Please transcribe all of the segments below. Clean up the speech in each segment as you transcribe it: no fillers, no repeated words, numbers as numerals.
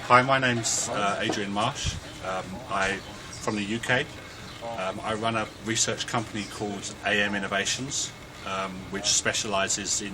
Hi, my name's Adrian Marsh. I'm from the UK. I run a research company called AM Innovations, which specialises in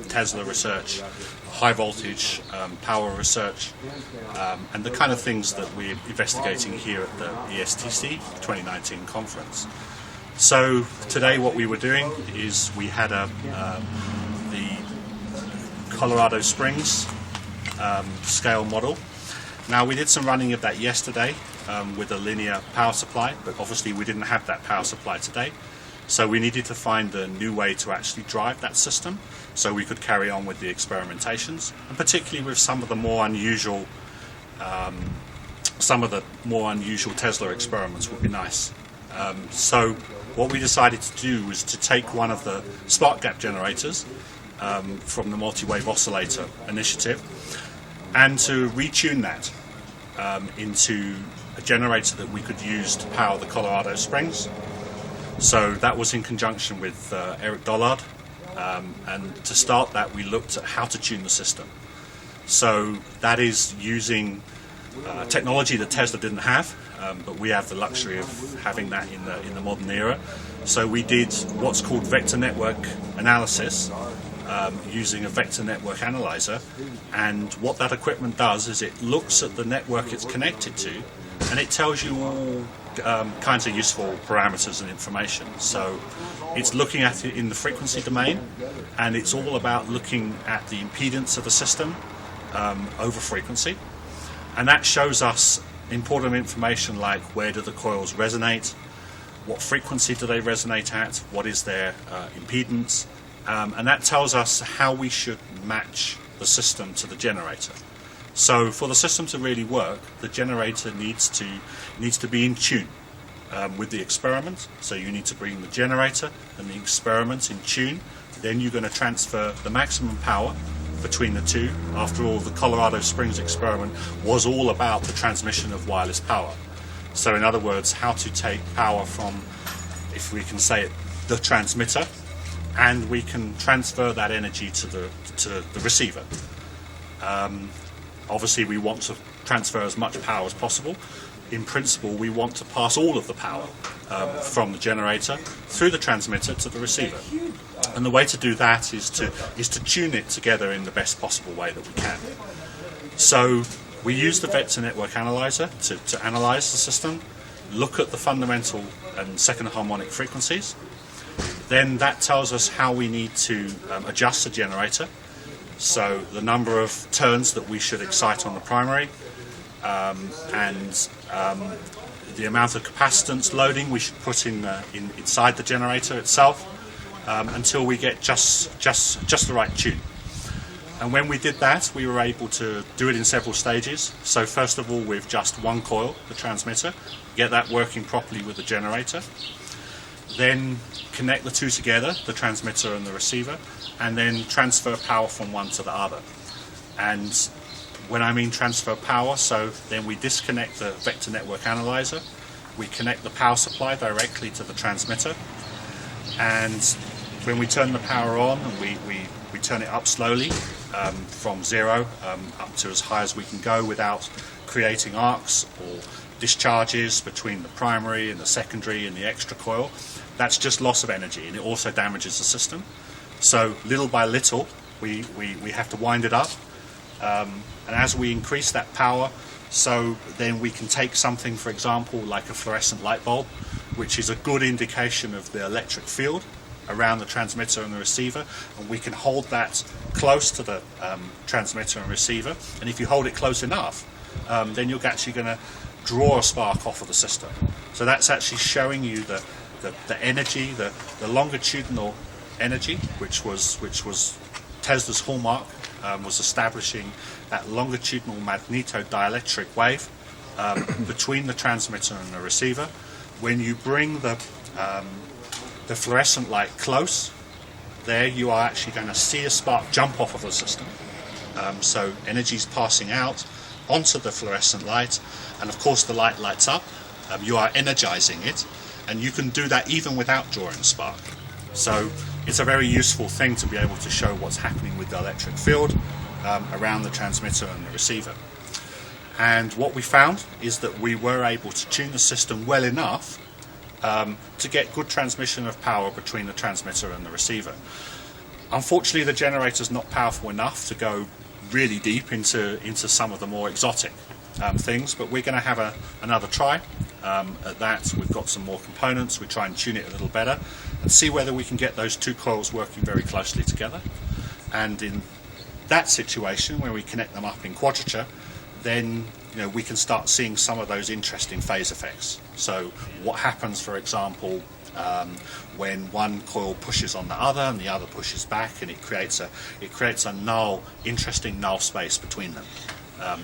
Tesla research, high voltage power research, and the kind of things that we're investigating here at the ESTC 2019 conference. So today what we were doing is we had the Colorado Springs scale model. Now we did some running of that yesterday with a linear power supply, but obviously we didn't have that power supply today. So we needed to find a new way to actually drive that system so we could carry on with the experimentations, and particularly with some of the more unusual Tesla experiments would be nice. So what we decided to do was to take one of the spark gap generators from the Multiwave Oscillator initiative and to retune that into a generator that we could use to power the Colorado Springs. So that was in conjunction with Eric Dollard, and to start that we looked at how to tune the system. So that is using technology that Tesla didn't have, but we have the luxury of having that in the modern era. So we did what's called vector network analysis using a vector network analyzer, and what that equipment does is it looks at the network it's connected to and it tells you all kinds of useful parameters and information. So it's looking at it in the frequency domain, and it's all about looking at the impedance of the system over frequency, and that shows us important information like where do the coils resonate, what frequency do they resonate at, what is their impedance, and that tells us how we should match the system to the generator. So for the system to really work, the generator needs to be in tune with the experiment. So you need to bring the generator and the experiment in tune. Then you're going to transfer the maximum power between the two. After all, the Colorado Springs experiment was all about the transmission of wireless power. So in other words, how to take power from, if we can say it, the transmitter, and we can transfer that energy to the receiver. Obviously we want to transfer as much power as possible. In principle, we want to pass all of the power from the generator through the transmitter to the receiver. And the way to do that is to tune it together in the best possible way that we can. So we use the vector network analyzer to analyze the system, look at the fundamental and second harmonic frequencies. Then that tells us how we need to adjust the generator. So the number of turns that we should excite on the primary, and the amount of capacitance loading we should put inside the generator itself, until we get just the right tune. And when we did that, we were able to do it in several stages. So first of all, with just one coil, the transmitter, get that working properly with the generator. Then connect the two together, the transmitter and the receiver, and then transfer power from one to the other. And when I mean transfer power, so then we disconnect the vector network analyzer, we connect the power supply directly to the transmitter, and when we turn the power on and we turn it up slowly from 0 up to as high as we can go without creating arcs or discharges between the primary and the secondary and the extra coil, that's just loss of energy, and it also damages the system. So little by little we have to wind it up, and as we increase that power, so then we can take something, for example, like a fluorescent light bulb, which is a good indication of the electric field around the transmitter and the receiver, and we can hold that close to the transmitter and receiver, and if you hold it close enough, then you're actually going to draw a spark off of the system. So that's actually showing you the energy, the longitudinal energy, which was Tesla's hallmark, was establishing that longitudinal magnetodielectric wave between the transmitter and the receiver. When you bring the fluorescent light close, there you are actually going to see a spark jump off of the system. So energy is passing out onto the fluorescent light, and of course the light lights up. You are energizing it, and you can do that even without drawing a spark. So it's a very useful thing to be able to show what's happening with the electric field around the transmitter and the receiver. And what we found is that we were able to tune the system well enough to get good transmission of power between the transmitter and the receiver. Unfortunately, the generator's not powerful enough to go really deep into some of the more exotic things, but we're going to have another try at that. We've got some more components. We try and tune it a little better and see whether we can get those two coils working very closely together. And in that situation, where we connect them up in quadrature, then we can start seeing some of those interesting phase effects. So what happens, for example, when one coil pushes on the other and the other pushes back, and it creates a null, interesting null space between them.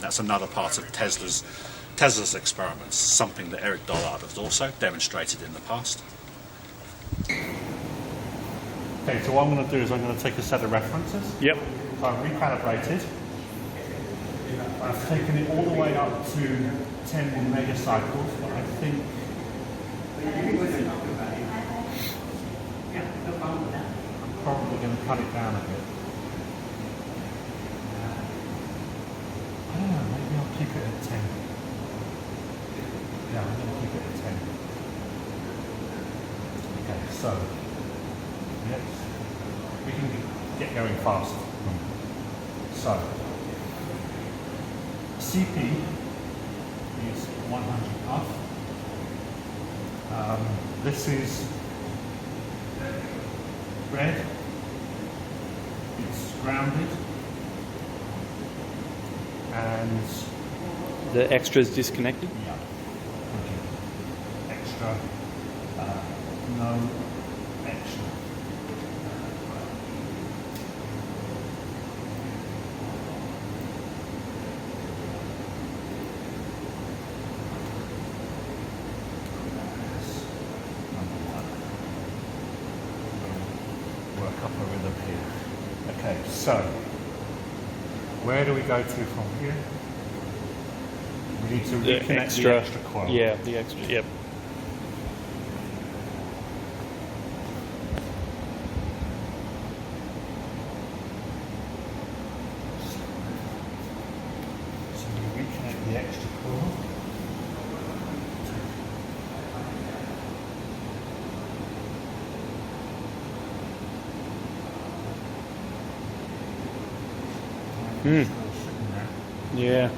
That's another part of Tesla's experiments, something that Eric Dollard has also demonstrated in the past. Okay, so what I'm going to do is I'm going to take a set of references. Yep. So I've recalibrated. I've taken it all the way up to 10 megacycles, but I think I'm probably going to cut it down a bit. I don't know, maybe I'll keep it at 10. Yeah, I'm going to keep it at 10. Okay, so yes, we can get going fast. So CP is 100 puff. This is red. It's grounded. And the extra is disconnected? Yeah. Okay. Extra. No extra. Work up a rhythm here. Okay, so where do we go to from here? We need to reconnect the extra coil. Yeah, the extra, yep. So we reconnect the extra coil. Yeah.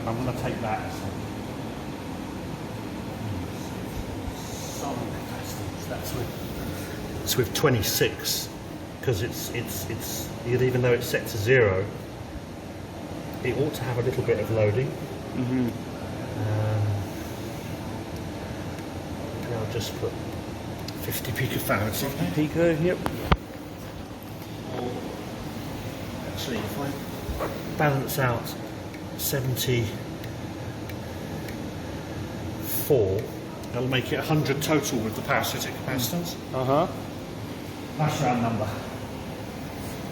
I'm going to take that. It's with 26 because it's even though it's set to 0, it ought to have a little bit of loading. Mm-hmm. I'll just put 50 picofarads. 50 pico, yep. Actually, if I balance out 74, that'll make it 100 total with the parasitic capacitance. Uh-huh. Nice round number.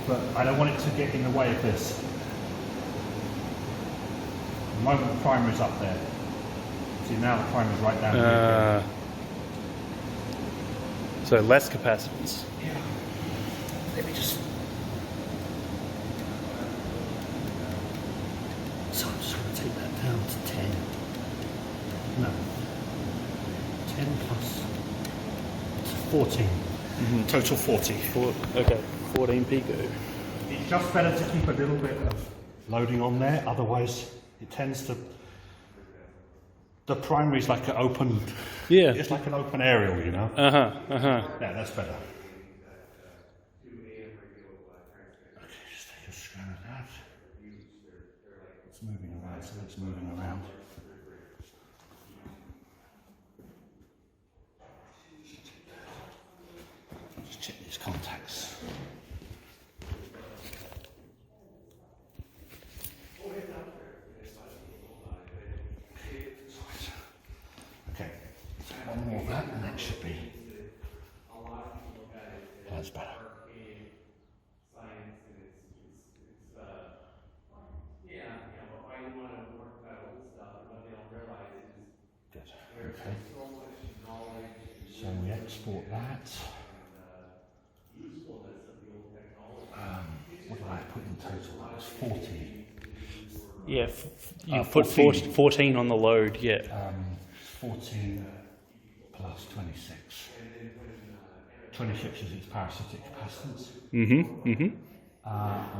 But I don't want it to get in the way of this. At the moment the primary's up there. See, now the primary's right down here. So less capacitance. Yeah. Let me just... So I'm just going to take that down to 10. No. 10 plus 14. Mm-hmm. Total 40. Okay, 14 pico. It's just better to keep a little bit of loading on there, otherwise it tends to... The primary's like an open... Yeah. It's like an open aerial, you know? Uh-huh, uh-huh. Yeah, that's better. Okay, just take a scan of that. It's moving around, so it's moving around. Just check these contacts. that's better. Good. Okay. So we export that. What did I put in total? That was 40. Yeah, you put 14 on the load, yeah. 14 plus 26. 26 is its parasitic capacitance. And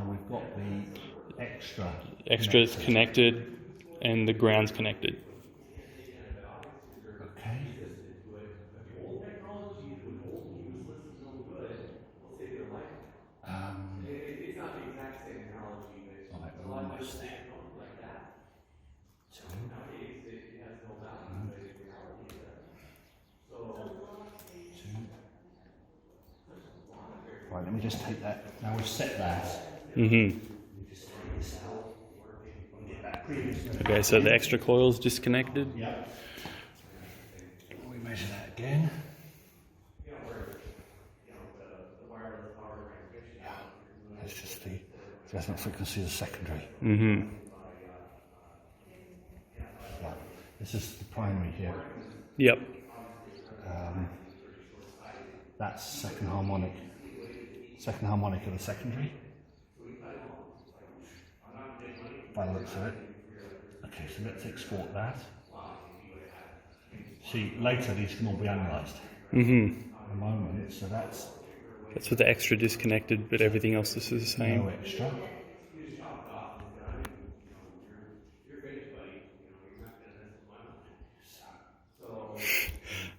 we've got the extra. Extra's connected and the ground's connected. Okay. Right, we're almost there. Right, let me just take that. Now we've set that. Okay, so the extra coil's disconnected. Yep. We measure that again. That's just the resonant frequency of the secondary. Yeah. This is the primary here. Yep. That's second harmonic of the secondary. By the looks of it. Okay, so let's export that. See, later these can all be analysed. At the moment, so that's with the extra disconnected, but everything else is the same. no extra.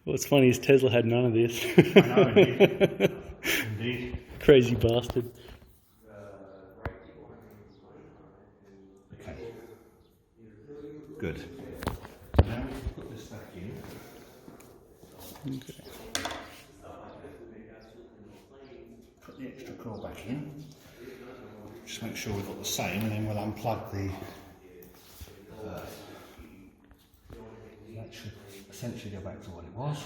What's funny is Tesla had none of this. I know, indeed. Indeed. Crazy bastard. Okay. Good. Now we can put this back in. Okay. Put the extra coil back in. Just make sure we've got the same, and then we'll unplug the. That should essentially go back to what it was.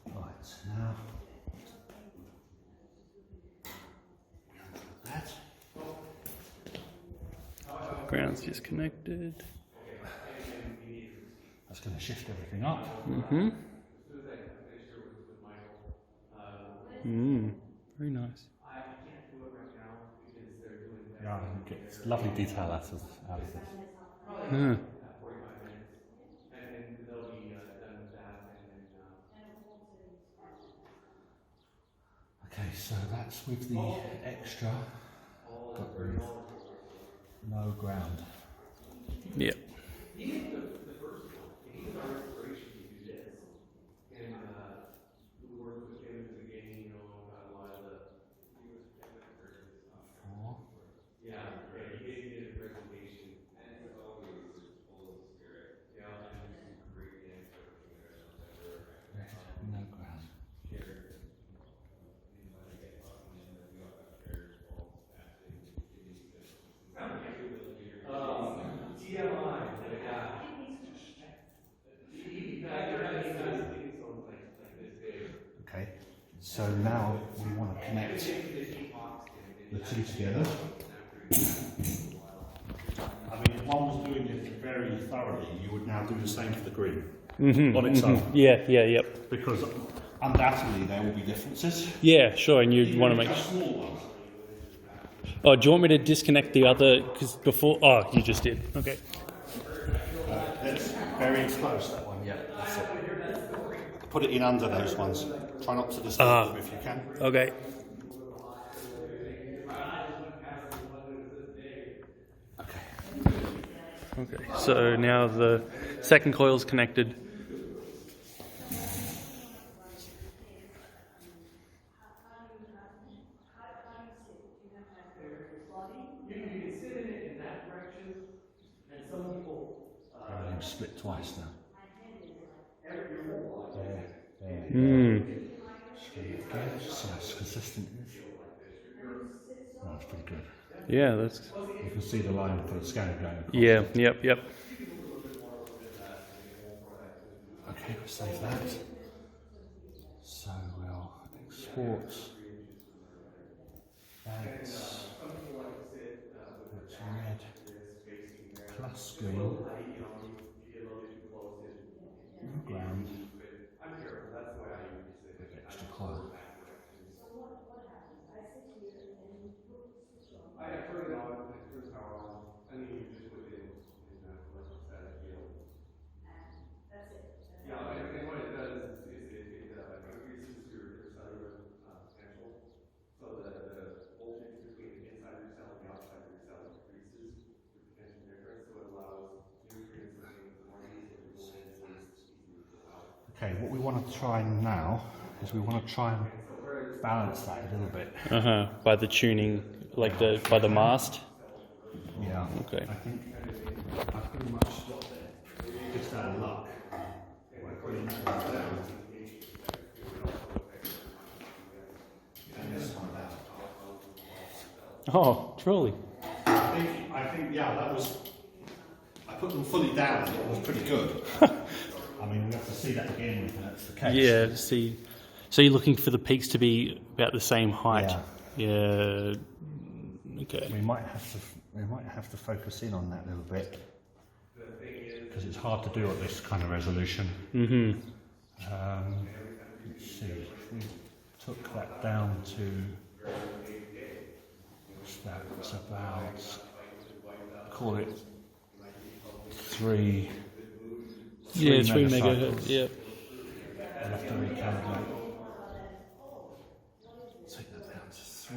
Right, now that. Ground's disconnected. That's going to shift everything up. Very nice. Yeah, you get lovely detail out of this. Okay, so that's with the extra, but with no ground. Yep. No ground. Okay, so now we want to connect the two together. I mean, if one was doing it very thoroughly, you would now do the same for the green on its own. Yep. Because undoubtedly there will be differences. Yeah, sure, and you'd want to make... Small ones. Oh, do you want me to disconnect the other? Because before... Oh, you just did. Okay. That's very close, that one. Yeah, that's it. Put it in under those ones. Try not to disturb them if you can. Okay. Okay, so now the second coil's connected. Everything's split twice now. So it's consistent. That's pretty good. Yeah, that's You can see the line for the scanner going across. Yeah, yep. Okay, we'll save that. So we'll export that. That's red plus green. Ground. Extra coil. Okay, what we want to try now is we want to try and balance that a little bit. By the tuning, like by the mast. Yeah. Okay. I think I pretty much just out of luck. Oh, truly. I think, yeah, that was. I put them fully down. It was pretty good. I mean, we have to see that again if that's the case. Yeah. See, so you're looking for the peaks to be about the same height. Yeah. Okay. We might have to focus in on that a little bit because it's hard to do at this kind of resolution. Mm-hmm. Let's see. If we took that down to what's that? It's about, call it 3 megahertz. Yeah. I'll have to recalibrate. Take that down to 3.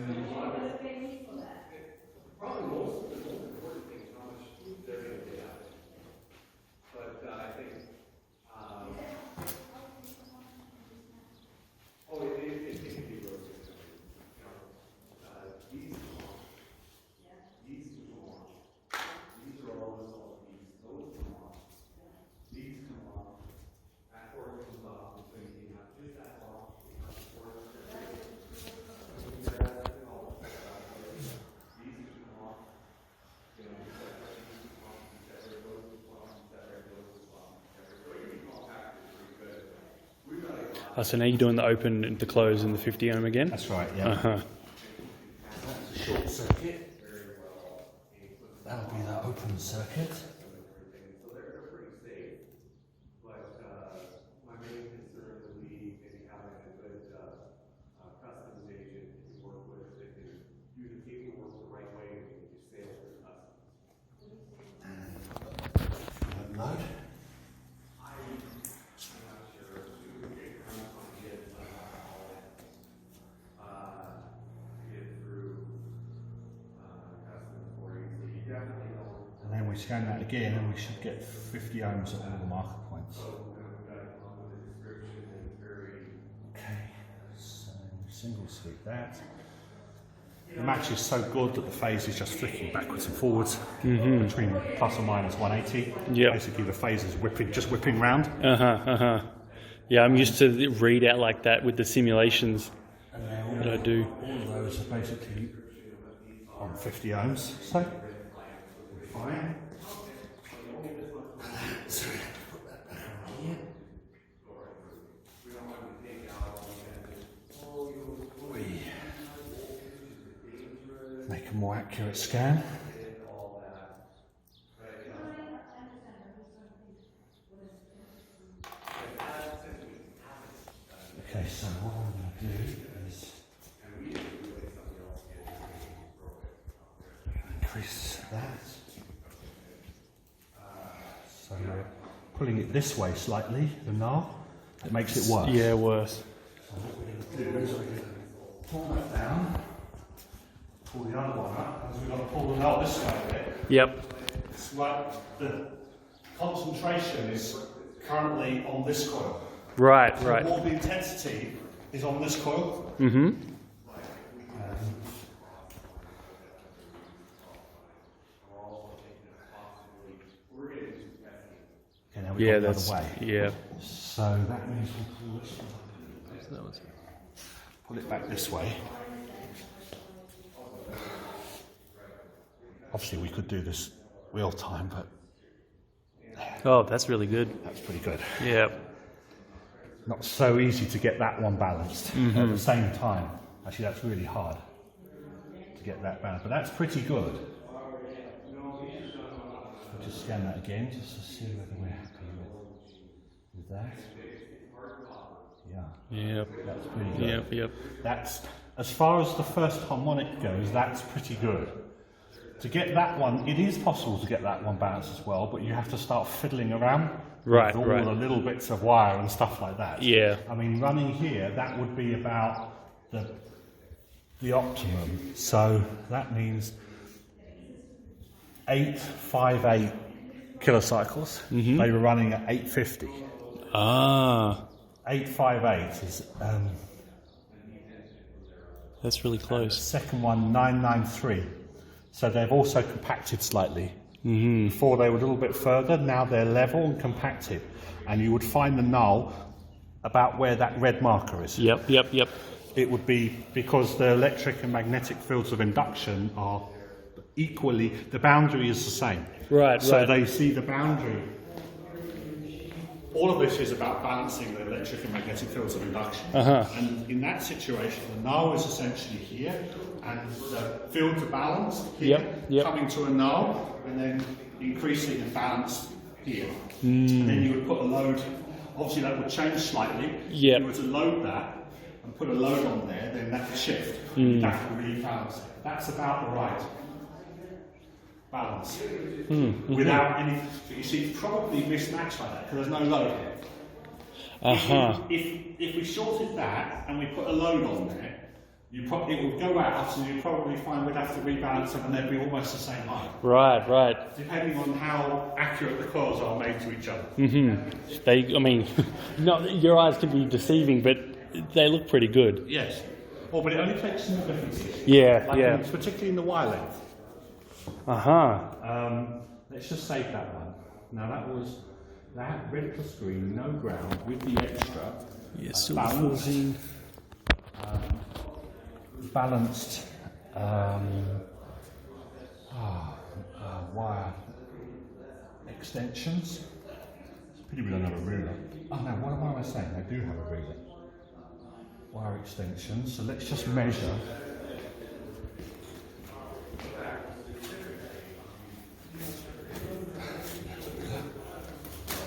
So now you're doing the open and the close and the 50 ohm again? That's right, yeah. That's a short circuit. That'll be the open circuit. Load. And then we scan that again and we should get 50 ohms at all the marker points. Okay, so single sweep that. The match is so good that the phase is just flicking backwards and forwards between plus or minus 180. Yep. Basically the phase is whipping round. Yeah, I'm used to read out like that with the simulations that I do. All of those are basically on 50 ohms, so we're fine. Make a more accurate scan. Okay, so what I'm going to do is increase that. So we're pulling it this way slightly, the knob. It makes it worse. Yeah, worse. So what we're going to do is we're going to pull that down, pull the other one up, because we've got to pull the knob this way a bit. Yep. It's like the concentration is currently on this coil. Right, So right. all the intensity is on this coil. Mm-hmm. Okay, now we Yeah, go the that's other way. yeah. So that means we pull this one. Pull it back this way. Obviously, we could do this real time, but Oh, that's really good. that's pretty good. Yeah. Not so easy to get that one balanced at the same time. Actually, that's really hard to get that balanced, but that's pretty good. I'll just scan that again just to see whether we're happy with that. Yeah, Yep. that's pretty good. Yep. Yep. That's, as far as the first harmonic goes, that's pretty good. To get that one, it is possible to get that one balanced as well, but you have to start fiddling around Right, with all the little bits of wire and stuff like that. Yeah. I mean, running here, that would be about the optimum. So that means 858 kilocycles. They were running at 850. Ah, 858 is that's really close. second one 993. So they've also compacted slightly. Before they were a little bit further, now they're level and compacted. And you would find the null about where that red marker is. Yep. Yep. Yep. It would be because the electric and magnetic fields of induction are equally, the boundary is the same. Right. So right. they see the boundary. All of this is about balancing the electric and magnetic fields of induction. And in that situation, the null is essentially here, and the fields are balanced here, Yep. coming to a null, and then increasing and balanced here. And then you would put a load, obviously that would change slightly. Yep. If you were to load that and put a load on there, then that would shift. That would rebalance it. That's about the right balance. Without any, but you see, it's probably mismatched like that because there's no load here. If we shorted that and we put a load on there, it would go out, and you'd probably find we'd have to rebalance them and they'd be almost the same height. Right. Right. Depending on how accurate the coils are made to each other. They. I mean, not your eyes can be deceiving, but they look pretty good. Yes. Oh, but it only takes small differences. Yeah. Like yeah. particularly in the wire length. Let's just save that one. Now that was that red plus green, no ground, with the extra. Yeah. Still balanced. 14. Balanced wire extensions. It's a pity we don't have a ruler. Oh no, what am I saying? I do have a ruler. Wire extensions. So let's just measure.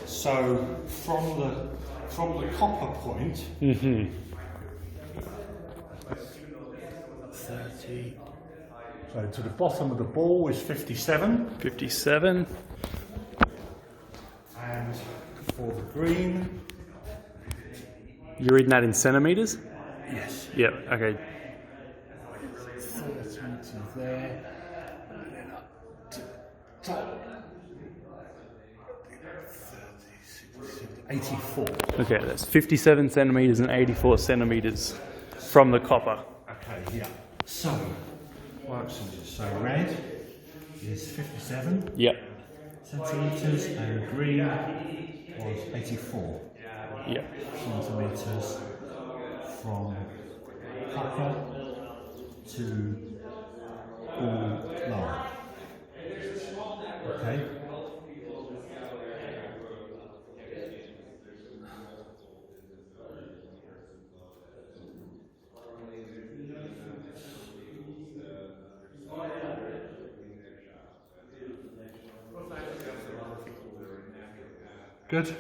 So from the copper point. 30. So to the bottom of the ball is 57. 57. And for the green, You're reading that in centimeters? yes, Yep. Okay. 30 to there, and then up to top. 84. Okay. That's 57 centimeters and 84 centimeters from the copper. Okay, yeah. So, wire extensions. So red is 57 Yep. centimeters, and green was 84 Yep. centimeters from copper to all line. Okay. Good.